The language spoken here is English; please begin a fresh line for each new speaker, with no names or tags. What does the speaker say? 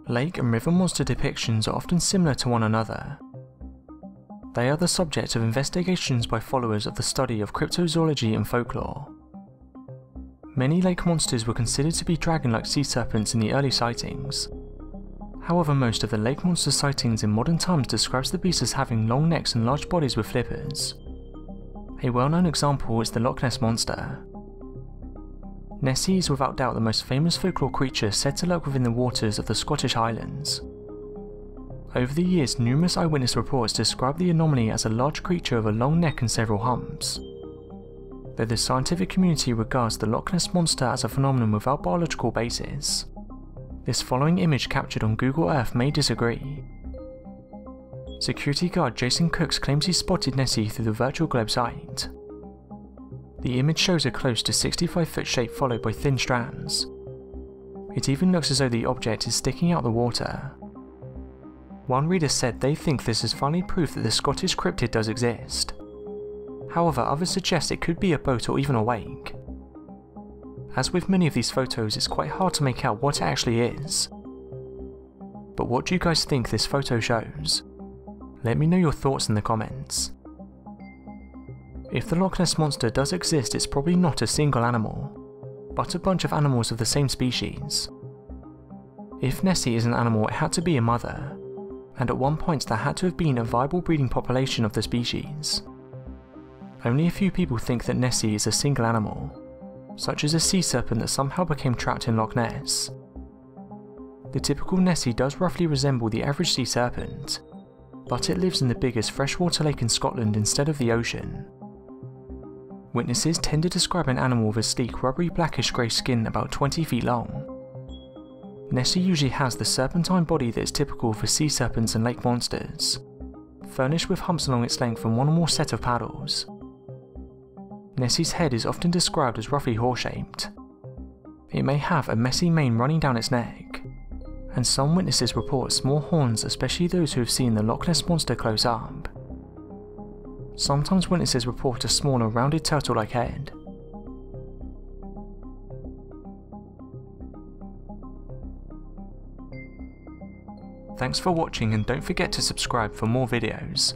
Lake and river monster depictions are often similar to one another. They are the subject of investigations by followers of the study of cryptozoology and folklore. Many lake monsters were considered to be dragon-like sea serpents in the early sightings. However, most of the lake monster sightings in modern times describes the beast as having long necks and large bodies with flippers. A well-known example is the Loch Ness monster. Nessie is without doubt the most famous folklore creature said to lurk within the waters of the Scottish Highlands. Over the years, numerous eyewitness reports describe the anomaly as a large creature with a long neck and several humps. Though the scientific community regards the Loch Ness monster as a phenomenon without biological basis, this following image captured on Google Earth may disagree. Security guard Jason Cooks claims he spotted Nessie through the virtual globe sight. The image shows a close to 65-foot shape followed by thin strands. It even looks as though the object is sticking out the water. One reader said they think this is finally proof that the Scottish cryptid does exist. However, others suggest it could be a boat or even a wake. As with many of these photos, it's quite hard to make out what it actually is. But what do you guys think this photo shows? Let me know your thoughts in the comments. If the Loch Ness monster does exist, it's probably not a single animal, but a bunch of animals of the same species. If Nessie is an animal, it had to be a mother, and at one point there had to have been a viable breeding population of the species. Only a few people think that Nessie is a single animal, such as a sea serpent that somehow became trapped in Loch Ness. The typical Nessie does roughly resemble the average sea serpent, but it lives in the biggest freshwater lake in Scotland instead of the ocean. Witnesses tend to describe an animal with a sleek rubbery blackish grey skin about 20 feet long. Nessie usually has the serpentine body that is typical for sea serpents and lake monsters, furnished with humps along its length and one or more set of paddles. Nessie's head is often described as roughly horse-shaped. It may have a messy mane running down its neck, and some witnesses report small horns, especially those who have seen the Loch Ness monster close up. Sometimes witnesses report a smaller rounded turtle-like head. Thanks for watching, and don't forget to subscribe for more videos.